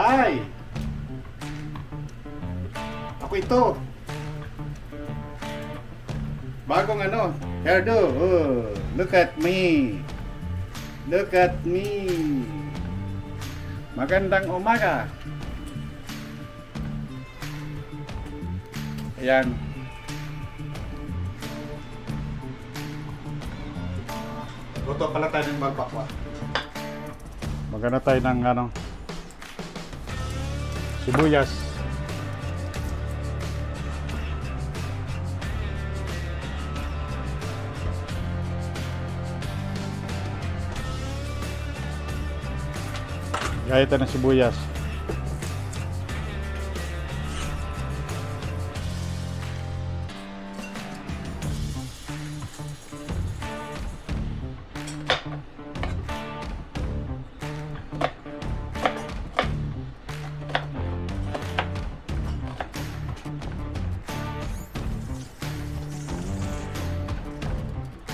Hi! Ako ito. Bagong hairdo. Oh, look at me. Look at me. Magandang umaga. Ayan. Luto pala tayo ng balbakwa. Maganda tayo ng sibuyas. Gaya tayo ng sibuyas.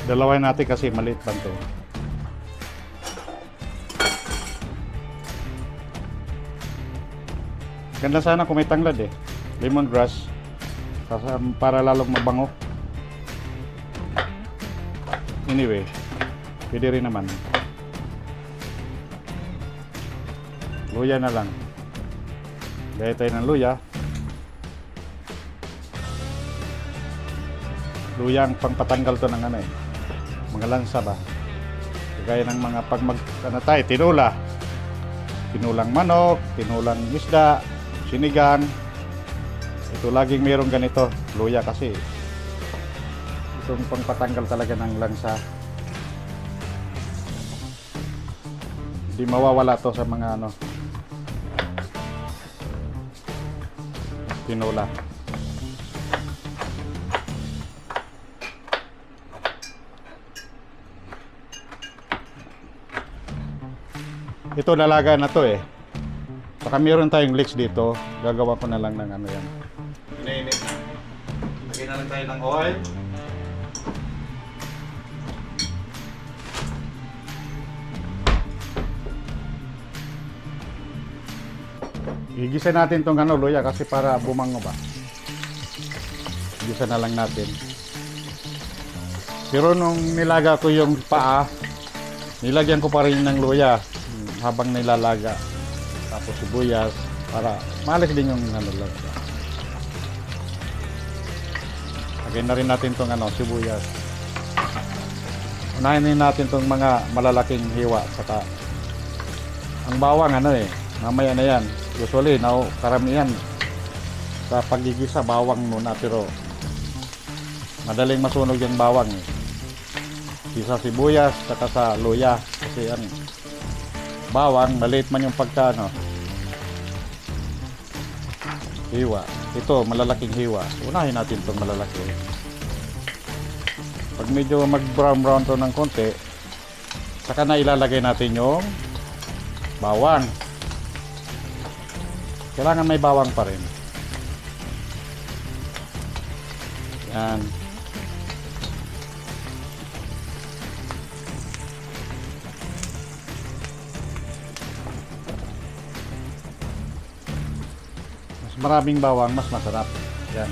Dalawain natin kasi maliit pa ito. Ganda sana kung may tanglad lemongrass para lalong mabango. Anyway, pwede rin naman. Luya na lang. Gaya tayo ng luya. Luya ang pangpatanggal to ng mga lansa ba. Gaya ng mga tayo, tinula. Tinulang manok, tinulang isda, sinigang. Ito laging mayroong ganito, luya kasi. Itong pangpatanggal talaga ng lansa. Hindi mawawala to sa mga tinula. Ito lalaga na to Baka meron tayong leeks dito. Gagawa ko na lang ng yan. Inainit na. Lagyan na lang tayo ng oil. Igisa natin tong luya kasi para bumango ba. Igisa na lang natin. Pero nung nilaga ko yung paa, nilagyan ko pa rin ng luya habang nilalaga. Tapos sibuyas para maalis din yung lansa. Lagyan na rin natin tong sibuyas. Unahin din natin tong mga malalaking hiwa saka ang bawang mamaya na yan. Usually karamihan sa paggigisa bawang muna pero madaling masunog yung bawang Isa sibuyas saka sa luya kasi bawang maliit man yung pagka hiwa. Ito malalaking hiwa. Unahin natin itong malalaki. Pag medyo mag brown to ng konti, saka na ilalagay natin yung bawang. Kailangan may bawang pa rin. Yan. Maraming bawang, mas masarap. Yan.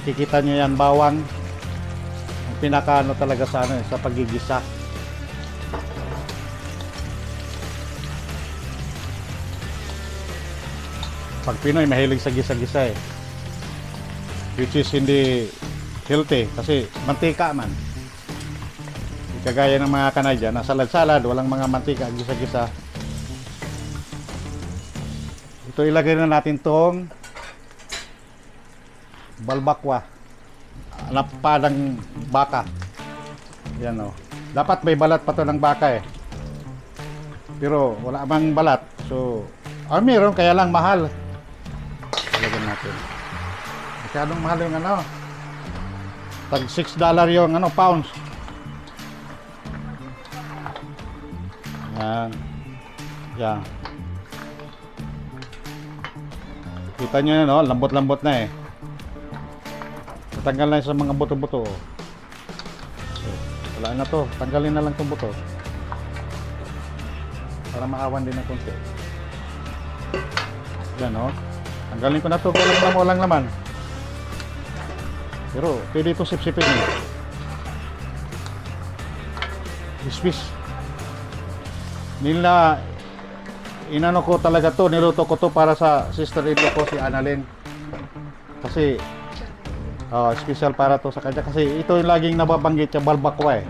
Kikita nyo yan, bawang. Ang pinaka talaga sa sa paggigisa. Pag Pinoy, mahilig sa gisa-gisa Which is hindi healthy kasi mantika man. Kagaya ng mga Canadian, na salad-salad, walang mga mantika, gisa-gisa. Ito ilagay na natin tong balbakwa. Padang baka. Yan Dapat may balat pa to ng baka Pero wala mang balat. So, meron kaya lang mahal. Ilagay natin. Masyadong mahal yung tag $6 yung pounds. Yan. Yan. Kita nyo yan lambot-lambot na Natanggal na sa mga buto-buto. So, wala na to. Tanggalin na lang itong buto. Para maawan din ng konti. Yan o. Tanggalin ko na to. Walang laman. Pero pwede ito sip-sipin eh. Ispis. Inano ko talaga to, niluto ko to para sa sister-in-law ko si Annalyn. Kasi special para to sa kanya kasi ito yung laging nababanggit yung balbakwa eh.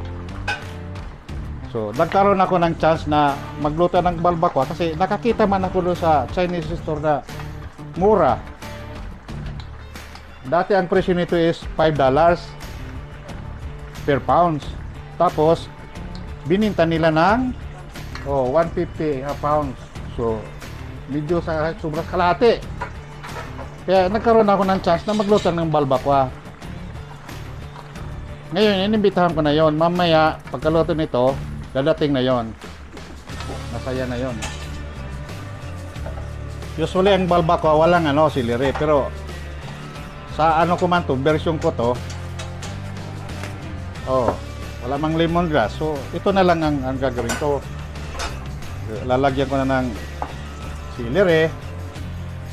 So, nagkaroon ako ng chance na magluto ng balbakwa kasi nakakita man ako doon sa Chinese store na mura. Dati ang presyo nito is $5 per pounds. Tapos, bininta nila ng 150 a pounds. So, medyo sa sobrang kalahati. Kaya nagkaroon ako ng chance na magluto ng balbakwa. Ngayon, inimbitahan ko na yon. Mamaya, pagkaluto nito, dadating na yon. Masaya na yon. Usually, ang balbakwa, walang celery. Pero, sa ko man to, version ko to, wala mang lemongrass. So, ito na lang ang gagawin ko. Lalagyan ko na ng celery,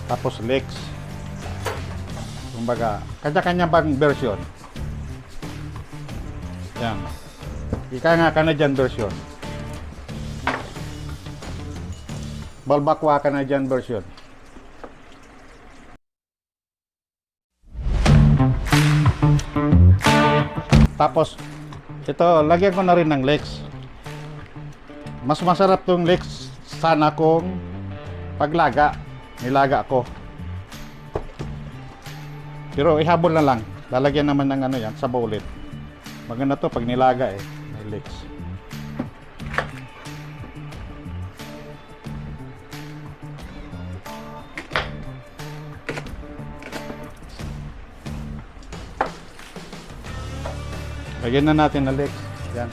tapos leeks. Kumbaga, kanya-kanya bang version. Yan. Ika nga Canadian version. Balbakwa Canadian version. Tapos, ito, lagyan ko na rin ng leeks. Mas masarap tong leeks sana kung paglaga. Nilaga ko. Pero ihabol na lang. Lalagyan naman ng yan, sabaw ulit. Maganda to pag nilaga eh. May leeks. Lagyan na natin ng leeks. Yan.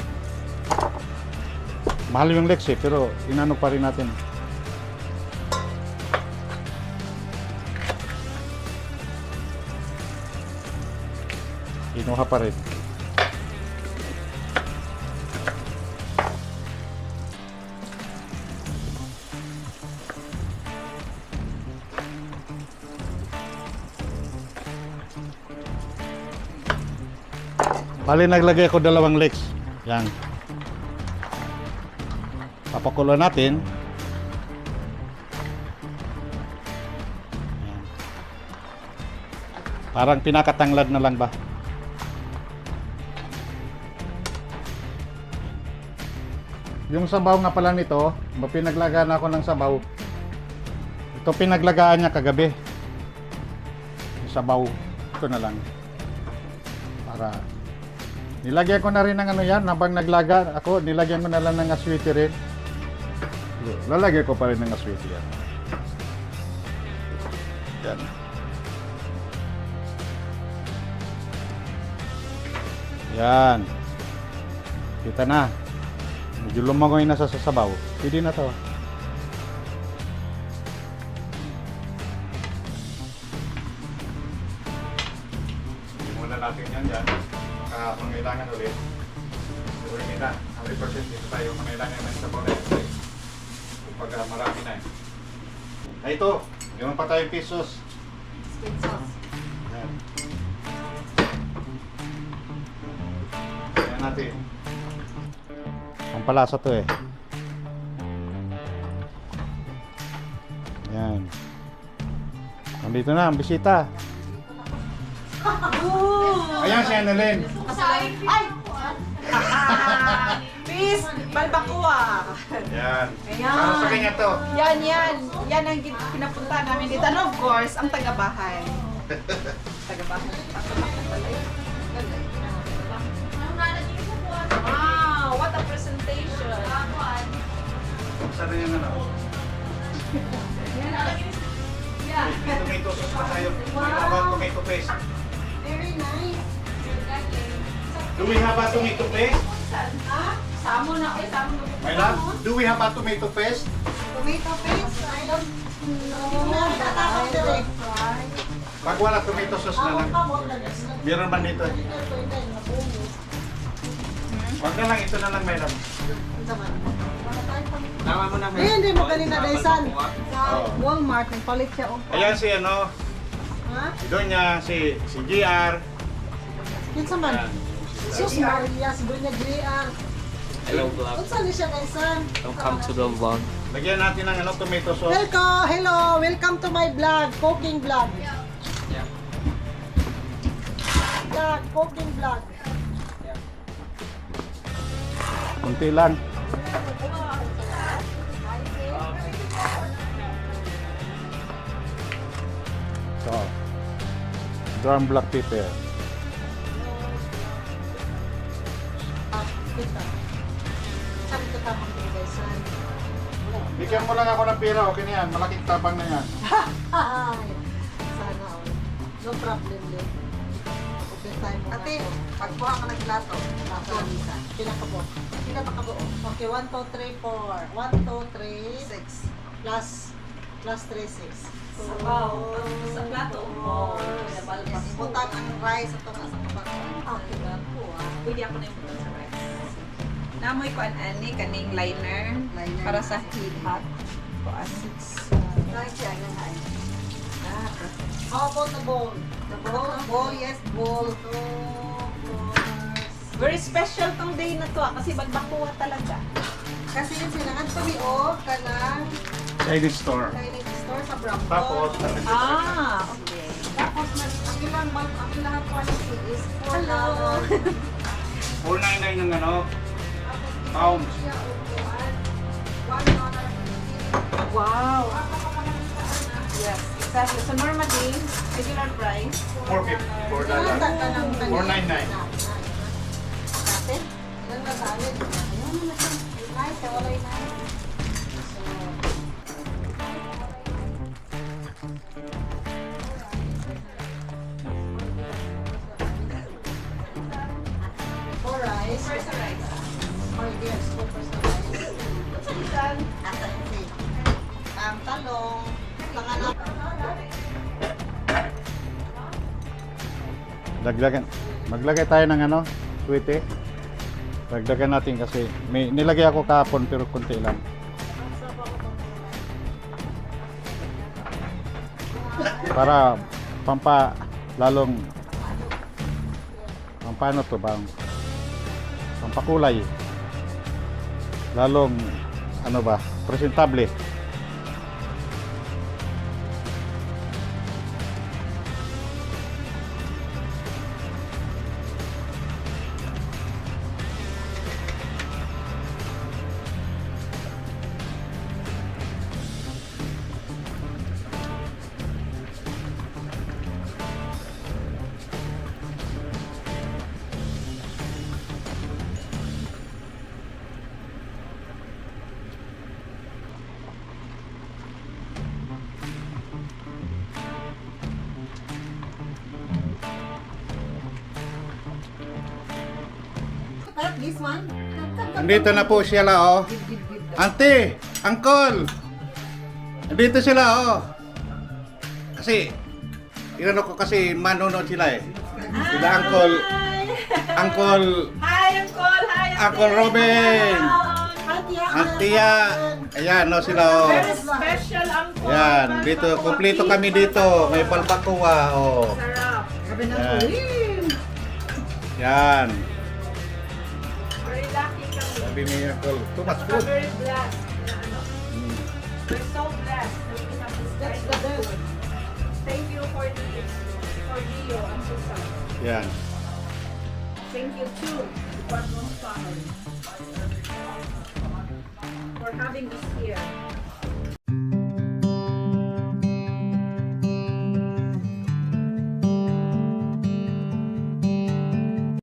Mahal yung leeks eh, pero inano pa rin natin. Kinuha pa rin. Bali, naglagay ako 2 leeks. Yan. Papakulo natin. Yan. Parang pinakatanglad na lang ba? Yung sabaw nga pala nito, pinaglagaan ako ng sabaw. Ito pinaglagaan niya kagabi. Yung sabaw. Ito na lang. Para nilagyan ko na rin ng yan, habang naglaga ako, nilagyan ko na lang ng aswiti rin. Lalagyan ko pa rin ng aswiti yan. Yan. Yan. Kita na. Medyo lumangoy na sa sabaw. Pwede na to. Hindi muna natin yan dyan. Pangailangan ulit. Ulit nila. 100% dito tayo. Pangailangan ng sabaw na ito. Kapag marami na. Ay ito. Meron pa tayong pesos. Sauce. Yan. Ayan natin. Ang palasa to eh. Yan. Nandito na ang bisita. Ayan si Annalyn. Ay! Peace! Balbakwa! Yan. Ayan. Para sa kanya to. Yan. Yan ang pinapunta namin dito. And of course, ang taga-bahay. Taga-bahay. Wow! What a presentation! Sana yung tomato sauce pa tayo. Wow. Tomato paste. Very nice. Do we have a tomato paste? Samo na. My love, do we have a tomato paste? Tomato paste? I don't know. Pag wala tomato sauce na lang. Meron man dito. Wag na lang, ito na lang, madam. Tama mo na. Eh, hindi mo kanina, Daisan. Oo. Walmart, nagpalit siya. Ayan si ano, Ha? doon niya, si GR. Kinsa man? Ayan. Sus Maria, si Doña JR. Hello vlog. Unsa ni siya, Daisan? Welcome to the vlog. Lagyan natin ng ano, tomato sauce. Hello, welcome to my vlog, cooking vlog. Yeah. Vlog, cooking vlog. Kunti lang. So, ground black pepper. Kita. Sabi ko tamang kay Daisan. Bigyan mo lang ako ng pera, okay na yan. Malaking tabang na yan. Ay, sana all. No problem din. Okay tayo mo. Ate, pagbuha ka ng plato. Pinakabo. Pinakabo. Okay, 1, 2, 3, 4. 1, 2, 3, 6. plus 3, 6. Wow. Sa plato. Oh. Butang ang rice at tunga sa kapatid. Okay ba po Pwede ako na yung butan sa rice. Namoy ko ani kaning liner. Liner. Para sa heat hot. Ko as Right siya, yan ay. How about the bowl? The bowl? Bowl, yes, bowl. Very special tong day na to kasi bagbakuha talaga. Kasi yun sinangan pa ni O, kanang Chinese store. Chinese store sa Brampton. Tapos, Okay. Tapos, ang ilang ang lahat quality is Hello. $4.99 ng ano, pounds. Wow. Yes, exactly. So normally, regular price. $4.50. $4.99. Natin? Ilan na salad? Ayun na siya. Nice, wala yung nice. For rice. First rice. Oh, yes, for rice. What's ang ilan? Asa hindi. Talong. Langanak. Maglagay tayo ng ano, sweetie. Dagdagan natin kasi may nilagay ako kahapon pero kunti lang. Para lalong pampano to bang pampakulay. Lalong ano ba, presentable. This one? Nandito na po sila oh. Auntie, uncle. Nandito sila oh. Kasi inano ko kasi manonood sila eh. Sila uncle. Uncle Hi, Uncle! Hi, Uncle Robin. Auntie. Ayan no sila oh. Very special, Uncle! Yan, dito kumpleto kami dito. May balbacoa oh. Sarap! Yan. Yan. Very lucky kami. Sabi ni uncle, too much We're food. very blessed. Mm. We're so blessed that we have this That's kind the of best. food. Thank you for Dio and Susan. Yan. Thank you too, Department family, for having us here.